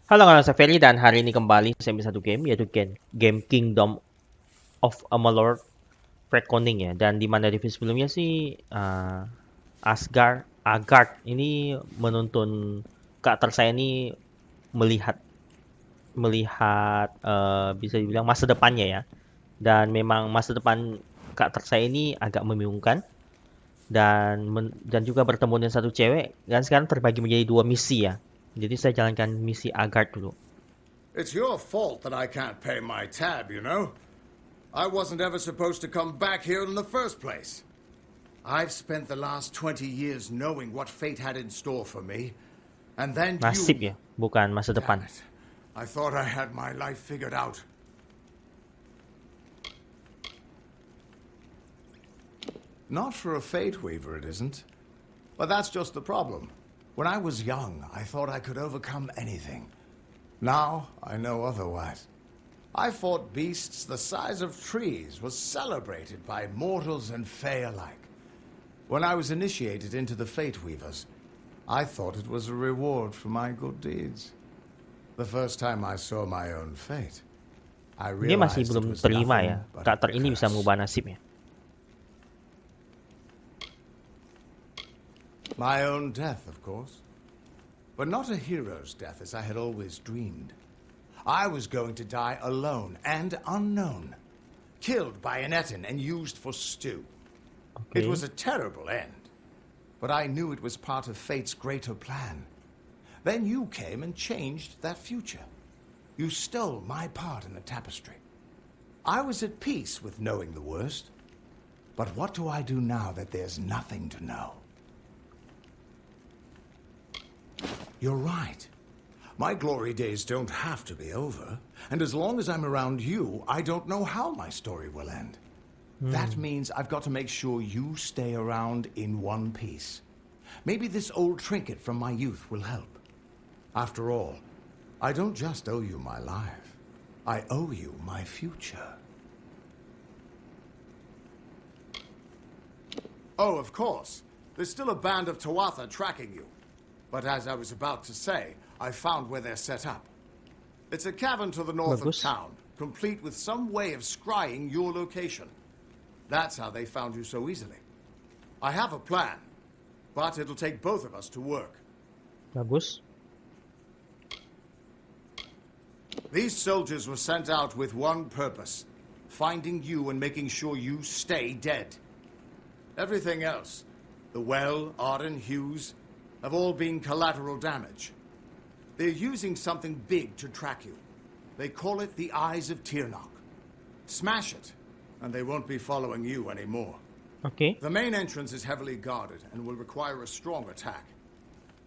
Halo, saya Ferry dan hari ini kembali saya ambil satu game, yaitu game Kingdom of Amalur Reckoning ya. Dan di mana review sebelumnya sih Agarth ini menuntun karakter saya ini melihat bisa dibilang masa depannya ya. Dan memang masa depan karakter saya ini agak membingungkan dan juga bertemu dengan satu cewek dan sekarang terbagi menjadi dua misi ya. Jadi saya jalankan misi Agarth dulu. It's your fault that I can't pay my tab, you know? I wasn't ever supposed to come back here in the first place. I've spent the last 20 years knowing what fate had in store for me. And then Nasib you... ya, bukan masa depan. Damn it. I thought I had my life figured out. Not for a fate weaver, it isn't. But that's just the problem. When I was young, I thought I could overcome anything. Now, I know otherwise. I fought beasts the size of trees, was celebrated by mortals and fae alike. When I was initiated into the Fate Weavers, I thought it was a reward for my good deeds. The first time I saw my own fate, I Dia masih realized it belum was terima ya, nothing but a karakter ini bisa curse. mengubah nasibnya. My own death, of course. But not a hero's death as I had always dreamed. I was going to die alone and unknown. Killed by an Etin and used for stew. Okay. It was a terrible end. But I knew it was part of fate's greater plan. Then you came and changed that future. You stole my part in the tapestry. I was at peace with knowing the worst. But what do I do now that there's nothing to know? You're right. My glory days don't have to be over. And as long as I'm around you, I don't know how my story will end. That means I've got to make sure you stay around in one piece. Maybe this old trinket from my youth will help. After all, I don't just owe you my life. I owe you my future. Oh, of course. There's still a band of Tawatha tracking you. But as I was about to say, I found where they're set up. It's a cavern to the north of Bagus. town, complete with some way of scrying your location. That's how they found you so easily. I have a plan, but it'll take both of us to work. Bagus. These soldiers were sent out with one purpose, finding you and making sure you stay dead. Everything else, the well, Arden, Hughes, have all been collateral damage. They're using something big to track you. They call it the Eyes of Tirnock. Smash it, and they won't be following you anymore. Okay. The main entrance is heavily guarded and will require a strong attack.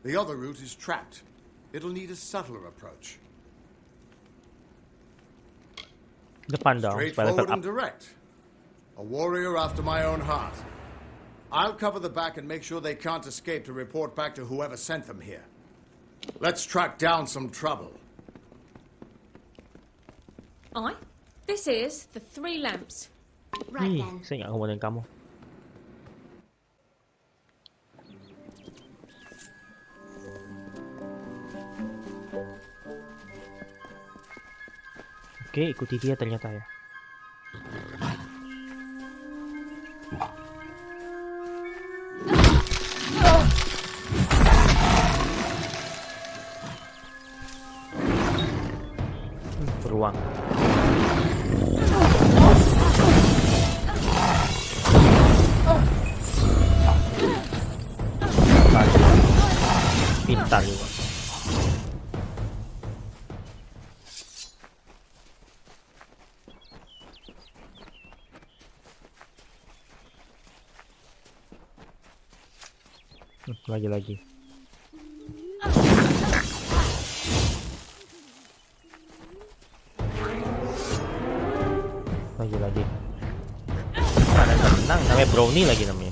The other route is trapped. It'll need a subtler approach. Depan dong, supaya level Straightforward and up. direct. A warrior after my own heart. I'll cover the back and make sure they can't escape to report back to whoever sent them here. Let's track down some trouble. This is the three lamps. Ih, Right then. saya nggak ngomongin kamu. Oke, ikuti dia ternyata ya. Beruang. Pintar juga. Lagi-lagi. Lagi-lagi. Mana nggak menang, namanya brownie lagi namanya.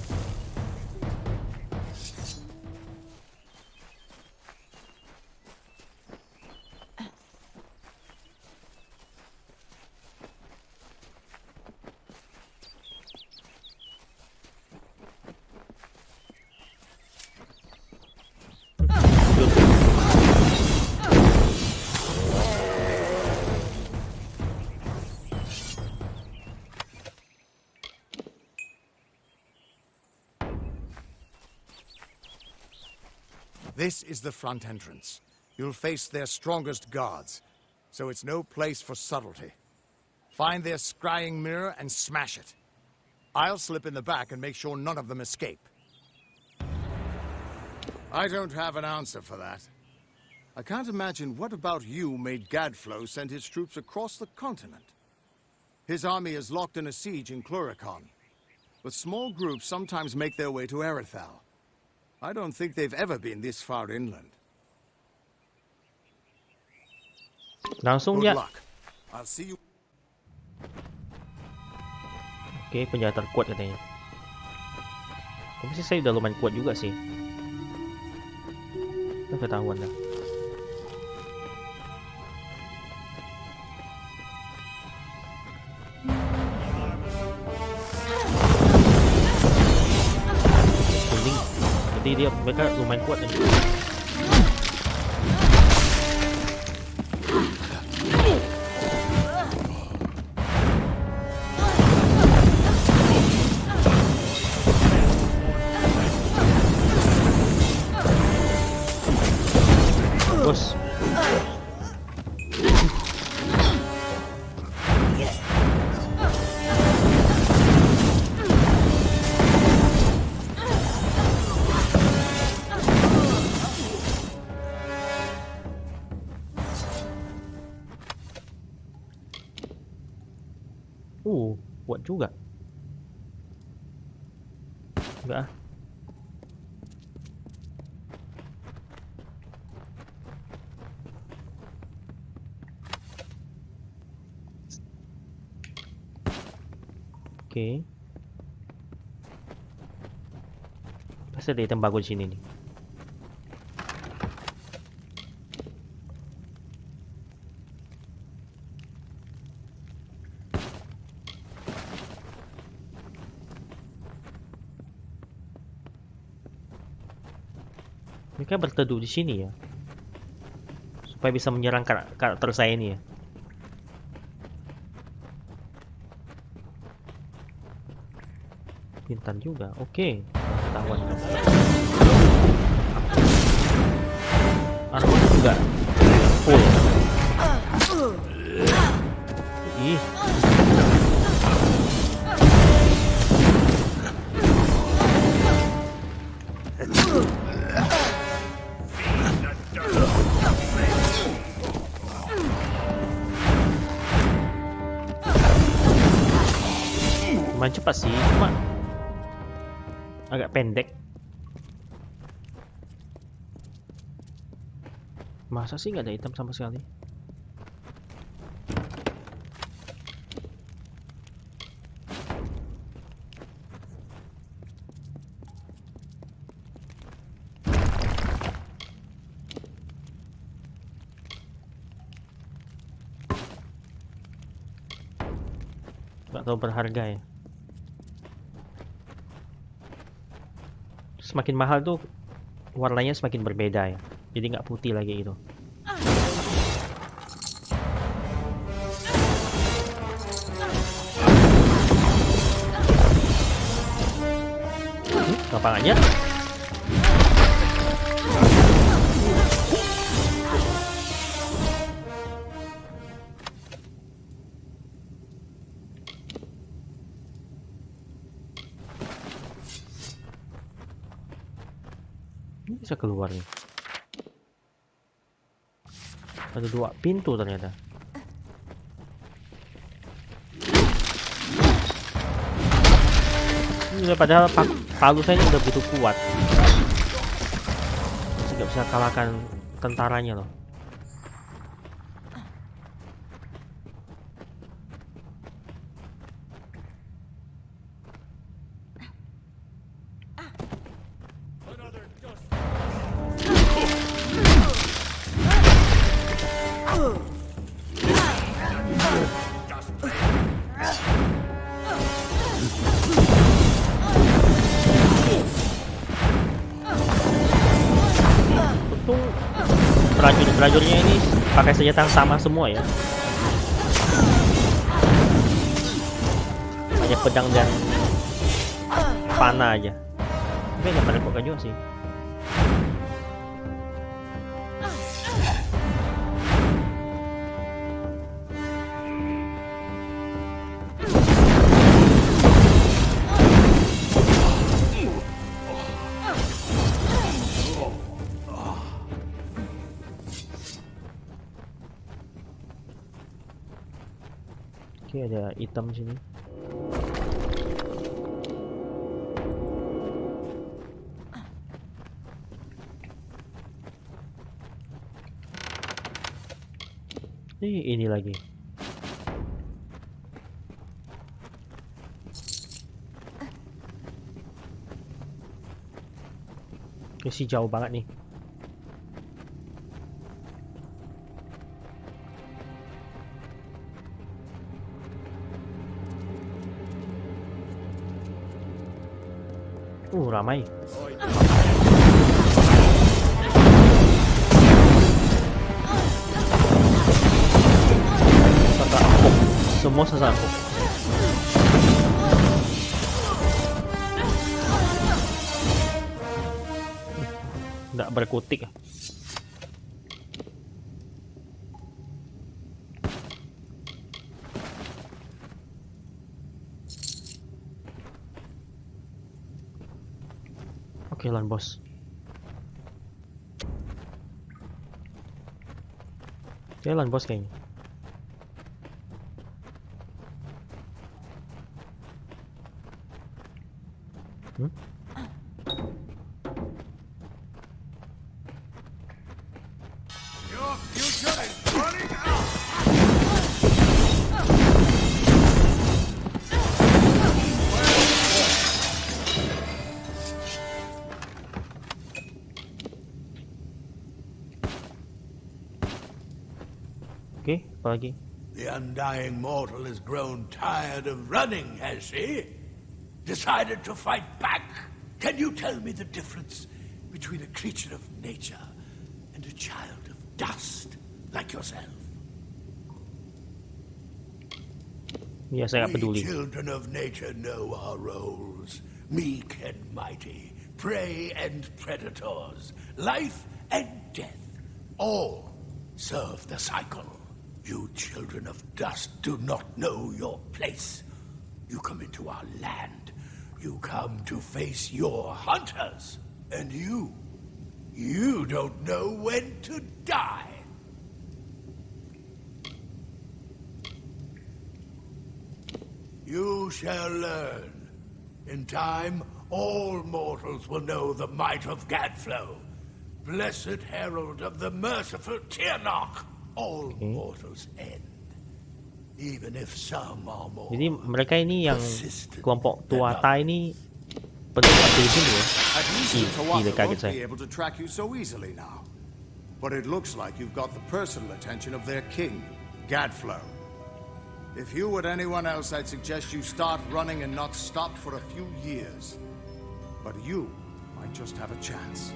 This is the front entrance. You'll face their strongest guards, so it's no place for subtlety. Find their scrying mirror and smash it. I'll slip in the back and make sure none of them escape. I don't have an answer for that. I can't imagine what about you made Gadflow send his troops across the continent. His army is locked in a siege in Cluricon, but small groups sometimes make their way to Erithal. I don't think they've ever been this far inland. Langsung Good dia. luck. I'll see you. Oke, penjahat terkuat katanya. Tapi sih saya udah lumayan kuat juga sih. Udah ketahuan dah. Kuning. Jadi mereka lumayan kuat nih. Bos. Kuat juga. Enggak ah. Oke. Pasti ada item bagus di sini nih. Mereka berteduh di sini ya, supaya bisa menyerang karakter saya ini ya. Pintar juga. Oke, ketahuan kan. Armor juga full. Ih. Lumayan cepat sih, cuma agak pendek. Masa sih nggak ada item sama sekali? Nggak tahu berharga ya. Semakin mahal tuh warnanya semakin berbeda ya, jadi nggak putih lagi itu. Gampang aja. Bisa keluar nih. Ada 2 pintu ternyata. Ini padahal palu saya udah begitu kuat. Masih nggak bisa kalahkan tentaranya loh. Prajuritnya ini pakai senjata yang sama semua ya. Hanya pedang dan panah aja. Tapi nggak pada kok juga sih. Oke, ada hitam sini. Ini lagi. Masih jauh banget nih. Ramai. Sasar empuk. Semua sasar empuk. Nggak berkutik. Oke, lan bos. Jalan bos kayaknya. Your future is running out! Oke, apa lagi? The undying mortal has grown tired of running, has he? Decided to fight back? Can you tell me the difference between a creature of nature and a child of dust like yourself? Ya, saya nggak We peduli. children of nature know our roles. Meek and mighty, prey and predators, life and death. All serve the cycle. You children of dust do not know your place. You come into our land. You come to face your hunters. And you don't know when to die. You shall learn. In time, all mortals will know the might of Gadflow, blessed herald of the merciful Terima. All mortals end, even if some are more. Jadi mereka ini yang kelompok Tuata ini penumpang di sini ya. At least the Gila, Tawata kaget won't saya. be able to track you so easily now. But it looks like you've got the personal attention of their king, Gadflow. If you were anyone else, I'd suggest you start running and not stop for a few years. But you might just have a chance.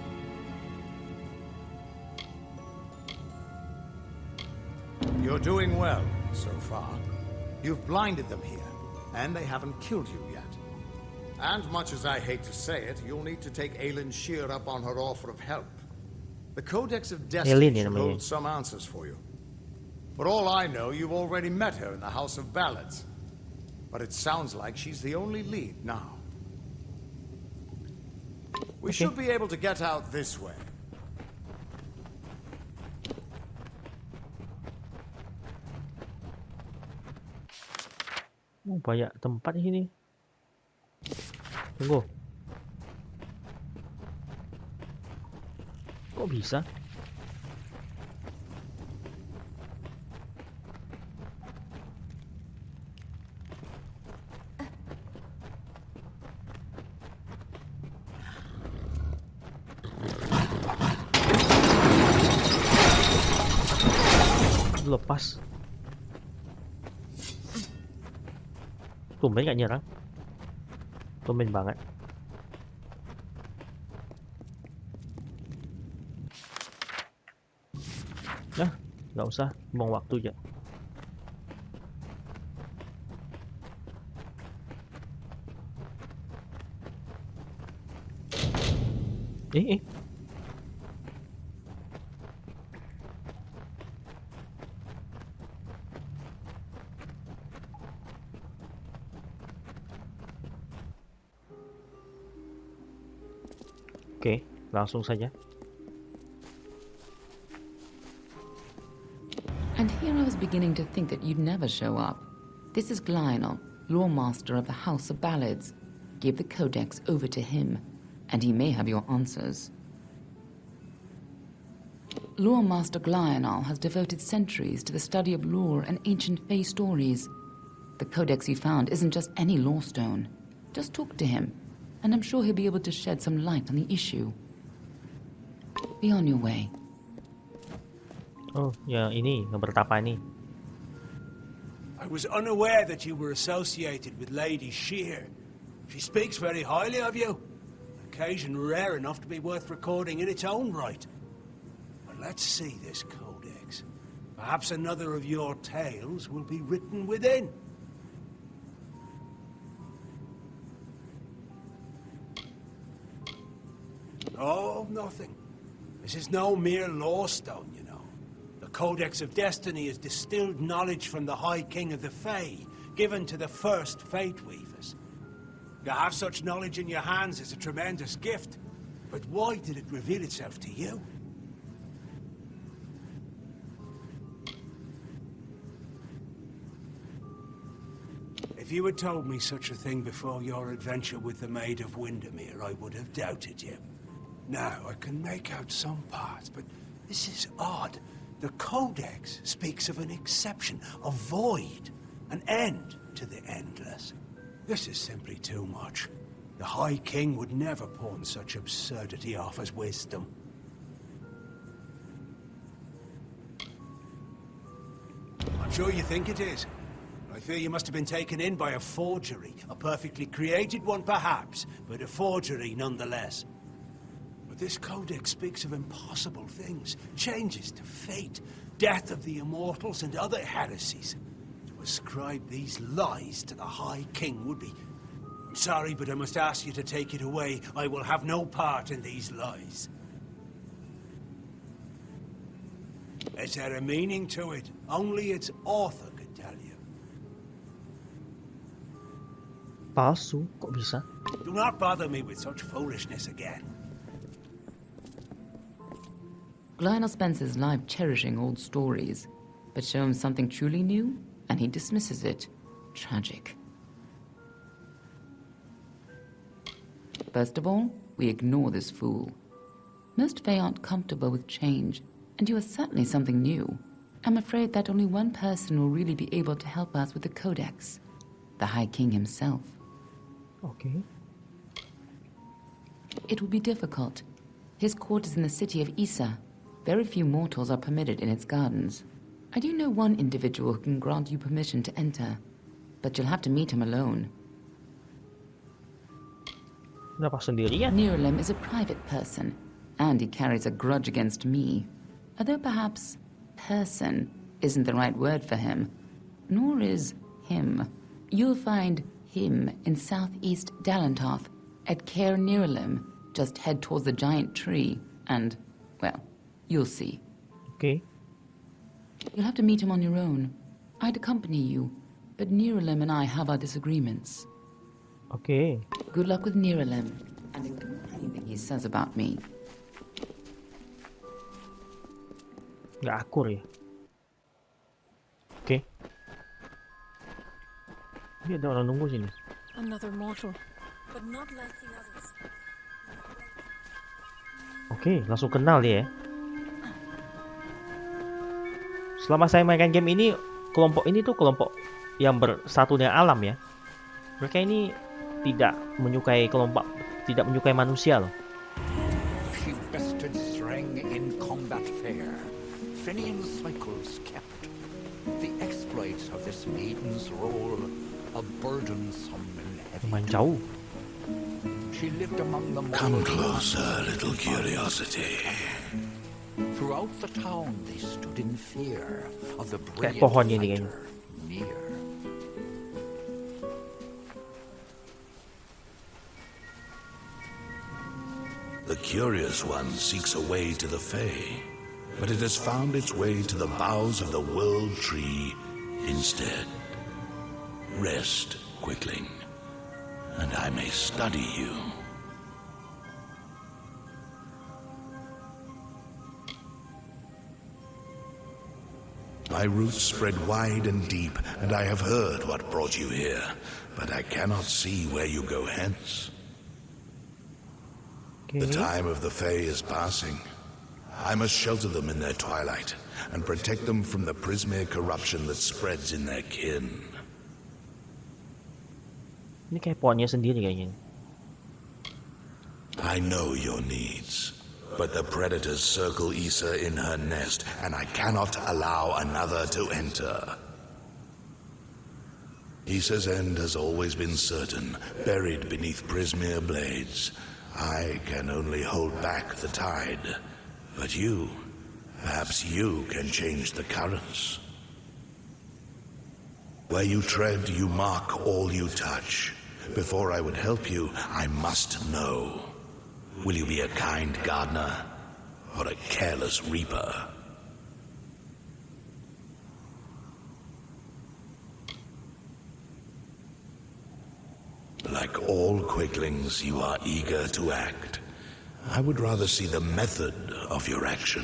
You're doing well, so far. You've blinded them here, and they haven't killed you yet. And much as I hate to say it, you'll need to take Aelin Shear up on her offer of help. The Codex of Destiny Aelin ya should namanya. hold some answers for you. For all I know, you've already met her in the House of Ballads. But it sounds like she's the only lead now. We should be able to get out this way. Banyak tempat di sini. Tunggu. Kok bisa? Lepas. Tumben gak nyerang. Tumben banget. Nah, nggak usah buang waktu aja. Eh. Oke, langsung saja. And here I was beginning to think that you'd never show up. This is Lionel, lore master of the House of Ballads. Give the codex over to him, and he may have your answers. Lore Master Lionel has devoted centuries to the study of lore and ancient Fae stories. The codex you found isn't just any lore stone. Just talk to him, and I'm sure he'll be able to shed some light on the issue. Be on your way. Oh, ya ini, yang bertapa ini. I was unaware that you were associated with Lady Shear. She speaks very highly of you. Occasion rare enough to be worth recording in its own right. But let's see this codex. Perhaps another of your tales will be written within. Oh, nothing. This is no mere lore stone, you know. The Codex of Destiny is distilled knowledge from the High King of the Fae, given to the first Fate Weavers. To have such knowledge in your hands is a tremendous gift. But why did it reveal itself to you? If you had told me such a thing before your adventure with the Maid of Windermere, I would have doubted you. Now, I can make out some parts, but this is odd. The Codex speaks of an exception, a void, an end to the endless. This is simply too much. The High King would never pawn such absurdity off as wisdom. I'm sure you think it is. I fear you must have been taken in by a forgery. A perfectly created one, perhaps, but a forgery nonetheless. But this codex speaks of impossible things, changes to fate, death of the immortals, and other heresies. To ascribe these lies to the High King would be... I'm sorry, but I must ask you to take it away. I will have no part in these lies. Is there a meaning to it? Only its author could tell you. Palsu, kok bisa? Do not bother me with such foolishness again. Lionel spends his life cherishing old stories, but show him something truly new, and he dismisses it. Tragic. First of all, we ignore this fool. Most Fae aren't comfortable with change, and you are certainly something new. I'm afraid that only one person will really be able to help us with the Codex. The High King himself. Okay. It will be difficult. His court is in the city of Isa. Very few mortals are permitted in its gardens. I do know one individual who can grant you permission to enter, but you'll have to meet him alone. Kenapa sendirian? Niralem is a private person, and he carries a grudge against me. Although perhaps person isn't the right word for him, nor is him. You'll find him in southeast Dalantoth, at Cair Niralem. Just head towards the giant tree, and, well, you'll see. Okay. You'll have to meet him on your own. I'd accompany you, but Niralem and I have our disagreements. Okay. Good luck with Niralem, and ignore anything he says about me. Nggak akur ya. Oke. Ini ada orang nunggu sini. Another mortal, but not like the others. Oke, langsung kenal dia ya. Selama saya mainkan game ini, kelompok ini tuh kelompok yang bersatu dengan alam ya. Mereka ini tidak menyukai manusia loh. She bested strength in combat fair. Fenian cycles kept. The exploits of this maiden's role, a burdensome and heavy. Lumayan jauh. She lived among the Come closer, little curiosity. Throughout the town, they stood in fear of the Kayak brilliant pohon ini kayaknya. fighter near. The curious one seeks a way to the Fae, but it has found its way to the boughs of the World Tree instead. Rest, Quickling, and I may study you. My roots spread wide and deep, and I have heard what brought you here, but I cannot see where you go hence. The time of the Fae is passing. I must shelter them in their twilight, and protect them from the Prismere corruption that spreads in their kin. Ini kayak pohonnya sendiri kayaknya. I know your needs, but the predators circle Issa in her nest, and I cannot allow another to enter. Issa's end has always been certain, buried beneath Prismere blades. I can only hold back the tide, but you, perhaps you can change the currents. Where you tread, you mark all you touch. Before I would help you, I must know. Will you be a kind gardener or a careless reaper? Like all quicklings, you are eager to act. I would rather see the method of your action.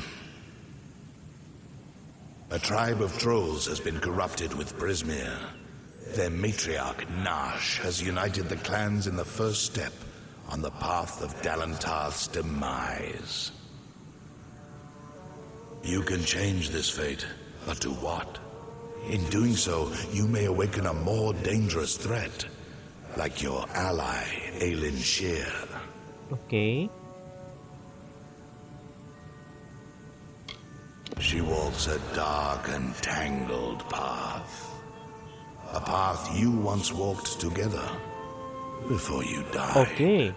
A tribe of trolls has been corrupted with Prismere. Their matriarch, Nash, has united the clans in the first step on the path of Dalantarth's demise. You can change this fate, but to what? In doing so, you may awaken a more dangerous threat, like your ally, Aelin Shear. Okay. She walks a dark and tangled path. A path you once walked together before you died. Okay.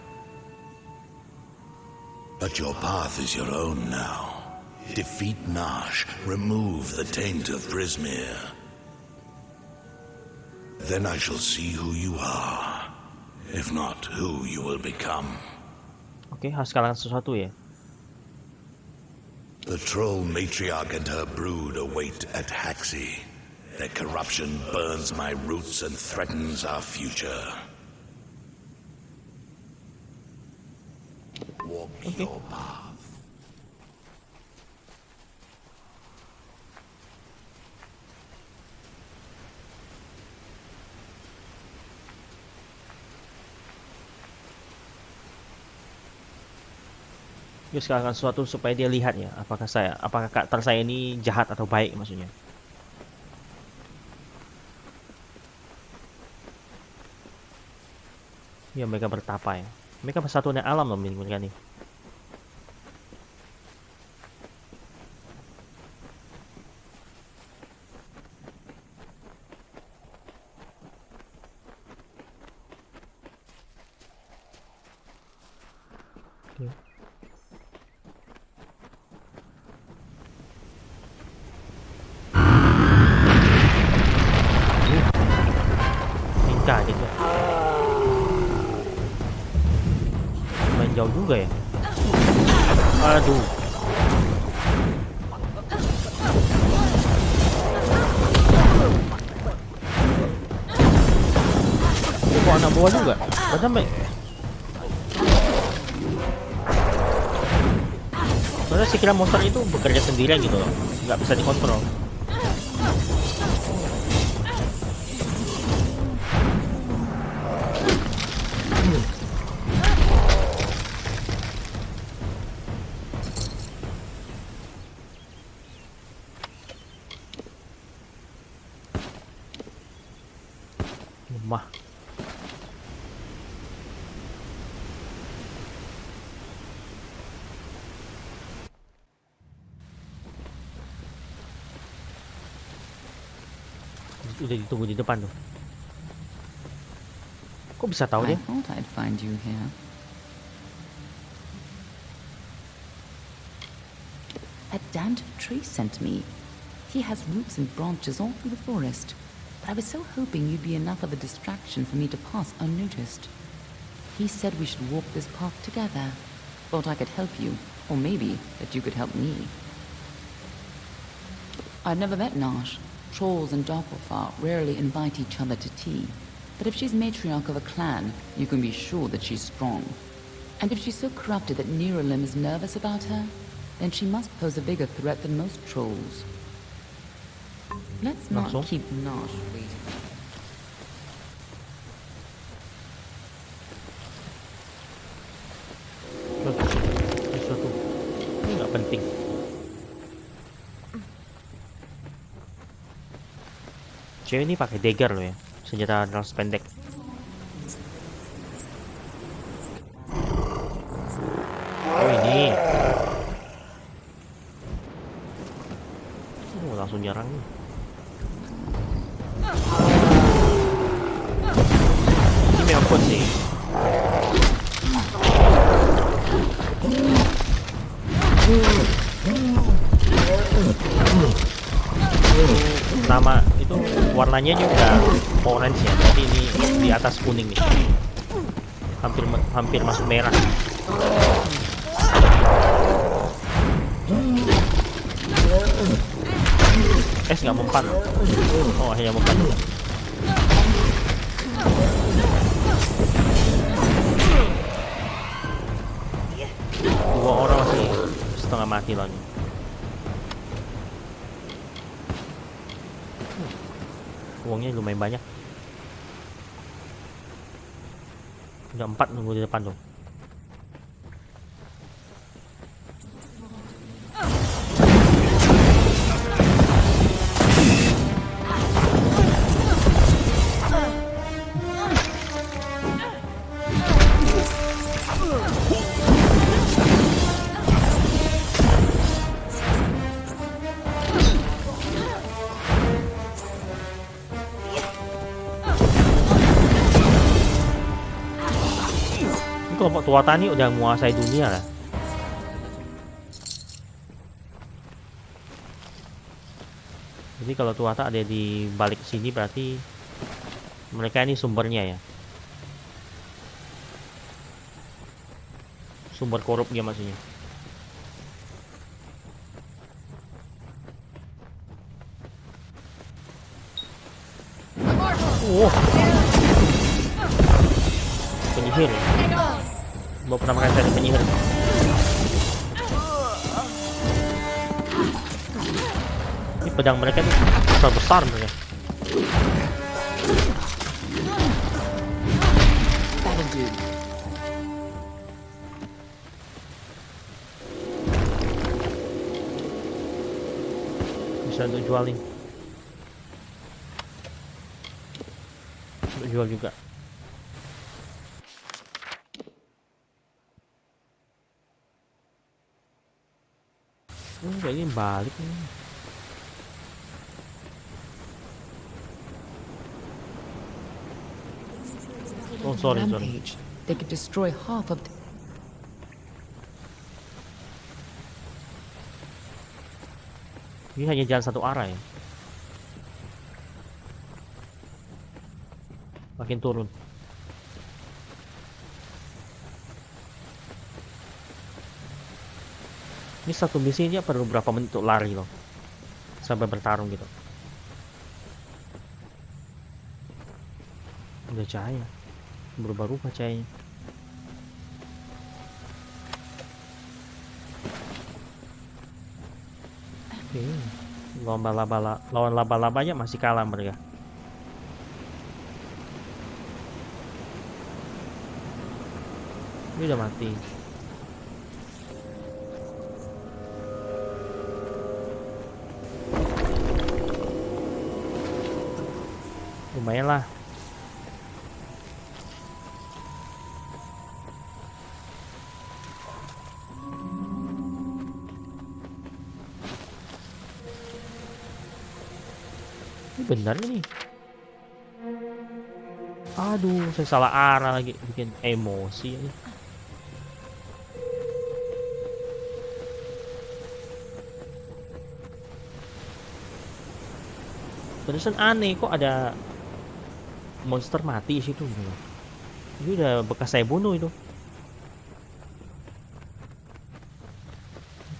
But your path is your own now. Defeat Nash, remove the taint of Prismere. Then I shall see who you are. If not, who you will become. Oke, harus kalahkan sesuatu ya. The troll matriarch and her brood await at Haxi. Their corruption burns my roots and threatens our future. Walk your path. Dia sekarang sesuatu supaya dia lihat ya, apakah karakter saya ini jahat atau baik maksudnya. Ya, mereka bertapa ya. Mereka persatuan alam loh mereka nih. Oke. Minta gitu. Main jauh juga ya. Aduh. Ini bawa anak buah juga. Sampai. Soalnya si kira monster itu bekerja sendirian gitu loh, nggak bisa dikontrol. Lemah. Udah ditunggu di depan tuh. Kok bisa tahu I dia? thought I'd find you here. A damned tree sent me. He has roots and branches all through the forest, but I was so hoping you'd be enough of a distraction for me to pass unnoticed. He said we should walk this path together. Thought I could help you, or maybe that you could help me. I've never met Nash. Trolls and Doppelfar rarely invite each other to tea. But if she's matriarch of a clan, you can be sure that she's strong. And if she's so corrupted that Nerolim is nervous about her, then she must pose a bigger threat than most trolls. Let's not Langsung. keep not waiting. Kesuatu. Ini nggak penting. Cewek ini pakai dagger loh ya, senjata ransel pendek. Oh ini. Oh, langsung nyerang nih. Ini memang kuat sih. Nama itu warnanya juga orange ya, jadi ini di atas kuning nih, hampir masuk merah. Nggak mempan. Oh, hanya mempan juga. Dua orang masih setengah mati lagi. Uangnya lumayan banyak. Udah 4 nunggu di depan tuh. Kelompok tua tani udah menguasai dunia lah. Jadi kalau tua tak ada di balik sini berarti mereka ini sumbernya ya. Sumber korupnya maksudnya. Penyihir ya. Gua pernah makan dari penyihir. Ini pedang mereka tuh besar mereka. Bisa untuk jual nih. Untuk jual juga. Kayaknya balik nih. Oh sorry. They could destroy half of the... Ini hanya jalan satu arah ya. Makin turun. Ini satu misi ini perlu berapa menit untuk lari loh, sampai bertarung gitu. Udah cahaya, berubah-ubah cahayanya. Oke, lawan laba-labanya masih kalah mereka. Ini udah mati. Lumayan lah. Ini benar ini. Aduh, saya salah arah lagi, bikin emosi ini. Terusan aneh kok ada monster mati di situ. Ini udah bekas saya bunuh itu.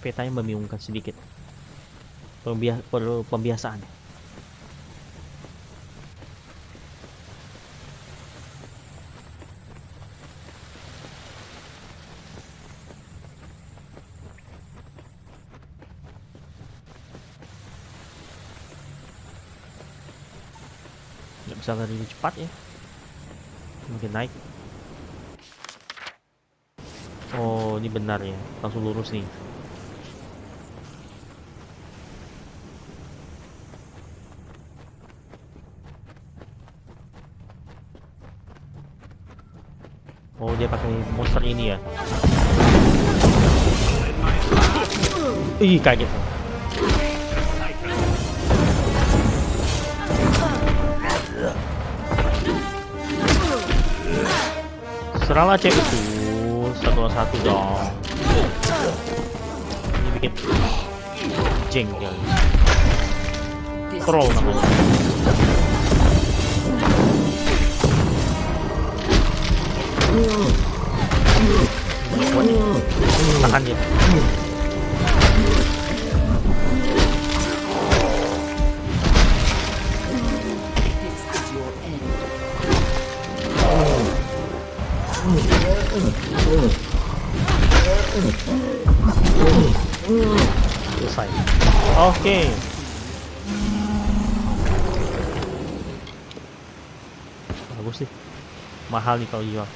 Petanya membingungkan sedikit. Perlu pembiasaan. bisa lari lebih cepat ya. Mungkin naik. Oh, ini benar ya. Langsung lurus nih. Oh, dia pakai monster ini ya. Ih, kaget. Seranglah cewek itu satu-satu dong. Ini bikin jengkel. Troll namanya. Tahan ya. Selesai. Oke. Bagus sih. Mahal nih kalau jual.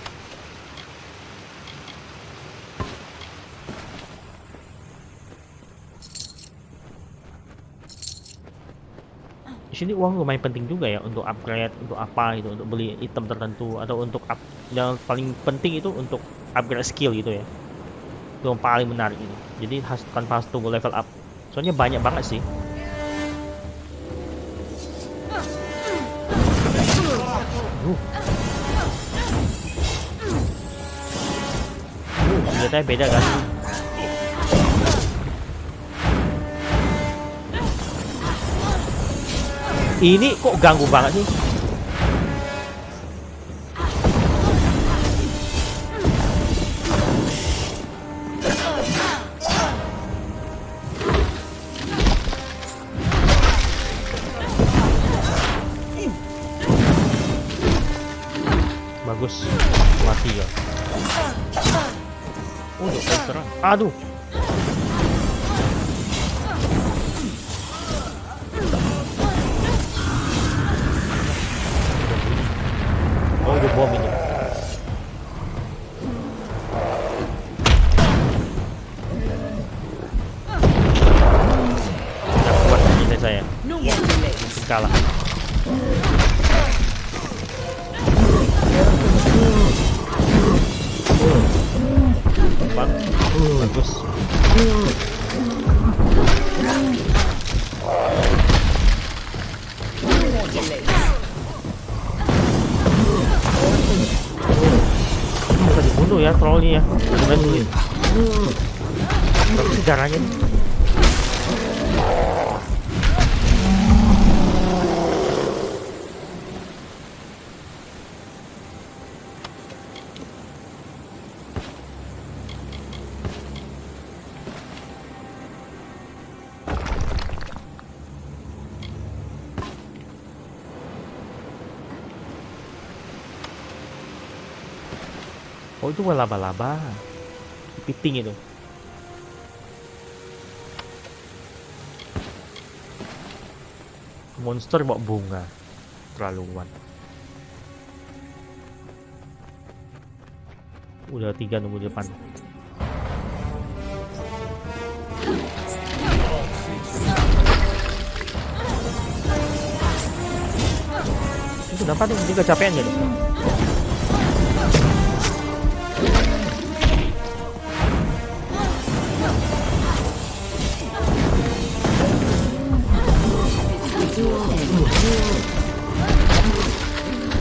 Di sini uang lumayan penting juga ya untuk upgrade, untuk apa gitu, untuk beli item tertentu atau untuk yang paling penting itu untuk upgrade skill gitu ya. Itu yang paling menarik ini. Jadi tanpa harus tunggu level up. Soalnya banyak banget sih. Senjatanya beda kan? Ini kok ganggu banget sih? Bagus, mati ya. Udah serang. Aduh. Oh, udah bom ini. Udah kuat ini saya. Mungkin kalah. Bagus. Bisa dibunuh ya trollnya ya. Bantuin. Berapa sih darahnya nih? Oh, itu laba-laba. Kepiting itu. Monster bawa bunga. Terlaluan. Udah 3 nunggu di depan. Itu kenapa nih? Dia kecapean jadi.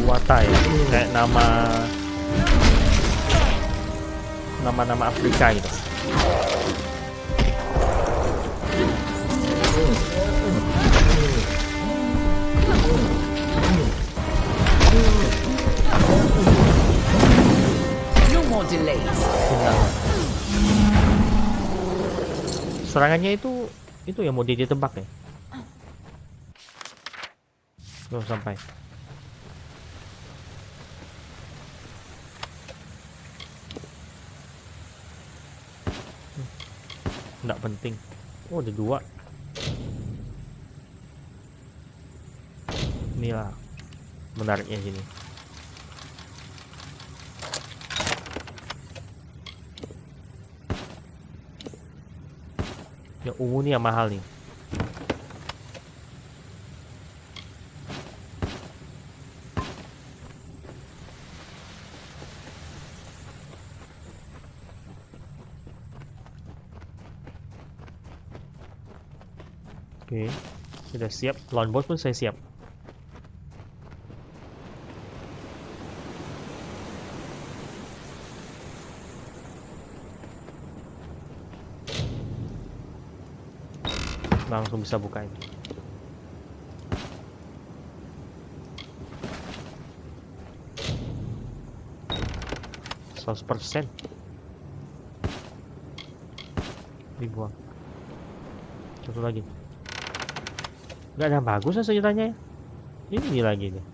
Kuata ya, kayak nama Afrika gitu. No more delays. Serangannya itu yang mau ditebak ya. Belum sampai. Nggak penting. Oh, ada 2. Inilah menariknya sini. Yang ungu nih yang mahal nih. Oke, sudah siap. Longbow pun saya siap. Langsung bisa buka ini. %. Dibuang. Satu lagi. Gak ada yang bagus lah senjatanya ya. Ini lagi nih.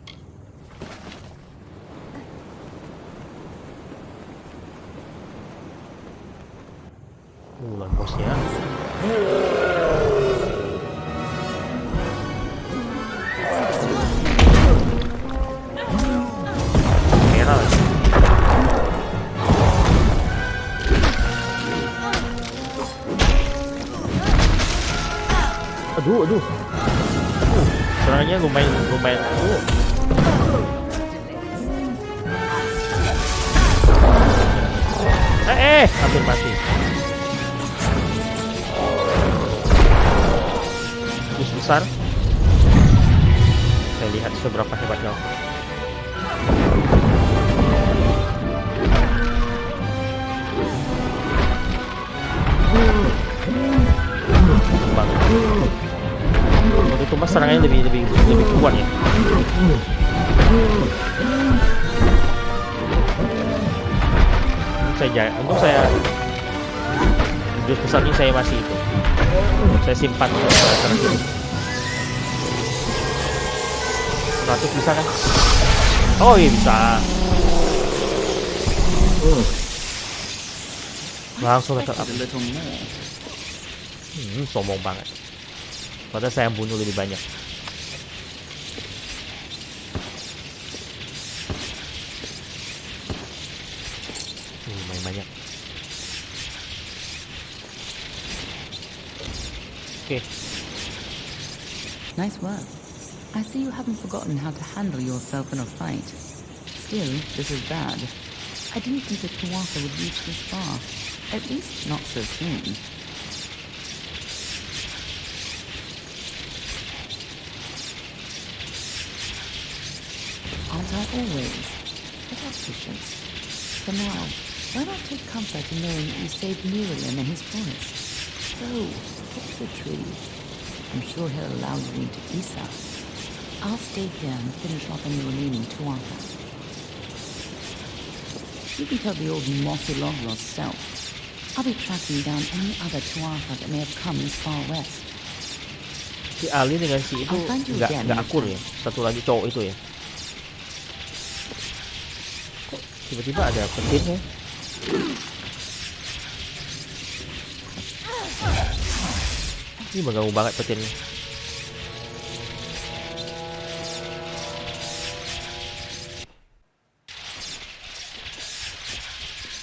Bosnya. Merah lagi. Aduh. Serangannya lumayan. Hampir mati. Bus besar. Saya lihat seberapa hebatnya. Waktu itu mas serangannya lebih kuat ya. Untuk saya jurus besarnya saya masih itu. Saya simpan untuk sekarang ini. 100 bisa kan? Oh iya bisa. Langsung level up. Sombong banget. Padahal saya yang bunuh lebih banyak. Lumayan banyak. Oke. Nice work. I see you haven't forgotten how to handle yourself in a fight. Still, this is bad. I didn't think that Tuatha would reach this far. At least not so soon. Aren't I always? But have patience. For now, why not take comfort in knowing that you saved Miriam and his forest? Go, talk to the tree. I'm sure he'll allow you into Isa. I'll stay here and finish off any remaining Tuatha. You can tell the old mossy log yourself. I'll be tracking down any other Tuatha that may have come this far west. Si Ali dengan si itu nggak akur ya. Satu lagi cowok itu ya. Kok tiba-tiba ada petirnya? Ini mengganggu banget petirnya.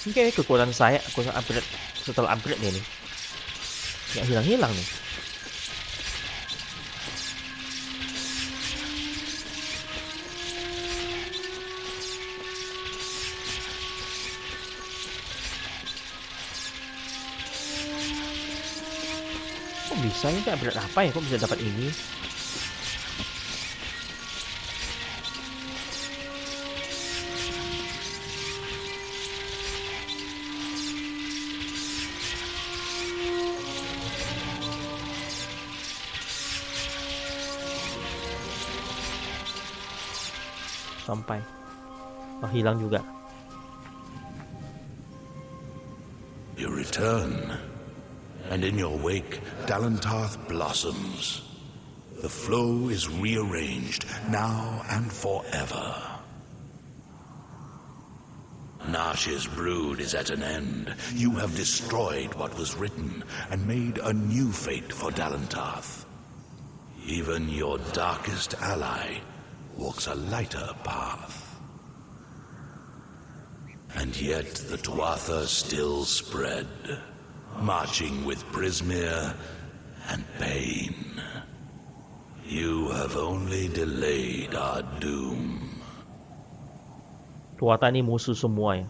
Ini kayaknya kekuatan saya, kekuatan upgrade setelah upgrade nih. Nggak hilang-hilang nih. Kok bisa ini upgrade apa ya? Kok bisa dapat ini? Sampai hilang juga. You return, and in your wake, Dalantarth blossoms. The flow is rearranged now and forever. Nash's brood is at an end. You have destroyed what was written and made a new fate for Dalantarth. Even your darkest ally walks a lighter path. And yet the Tuatha still spread, marching with Prismere and pain. You have only delayed our doom. Tuatha ini musuh semua ya.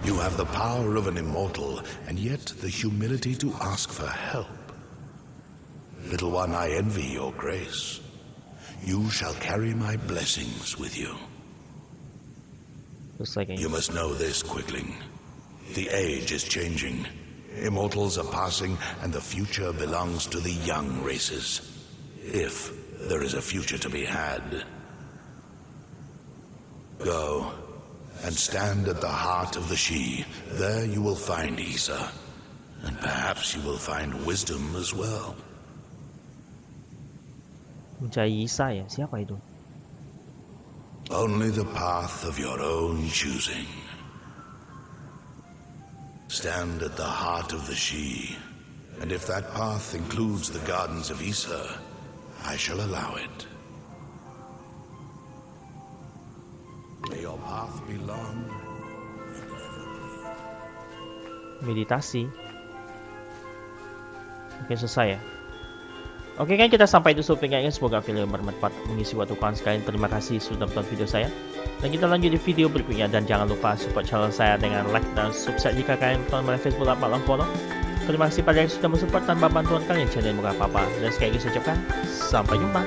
You have the power of an immortal, and yet the humility to ask for help. Little one, I envy your grace. You shall carry my blessings with you. Looks like You must know this, Quickling. The age is changing. Immortals are passing, and the future belongs to the young races. If there is a future to be had. Go and stand at the heart of the She. There you will find Isa. And perhaps you will find wisdom as well. mencari Isa ya. Siapa itu? Only the path of your own choosing. Stand at the heart of the She. And if that path includes the gardens of Isa, I shall allow it. May your path be long. Meditasi. Oke, selesai ya. Oke kan, kita sampai di pengennya. Semoga video bermanfaat mengisi waktu kawan sekalian. Terima kasih sudah menonton video saya. Dan kita lanjut di video berikutnya. Dan jangan lupa support channel saya dengan like dan subscribe jika kalian menonton melalui Facebook atau follow. Terima kasih pada yang sudah mensupport. Tanpa bantuan kalian channel muka apa-apa. Dan sekali lagi saya ucapkan sampai jumpa.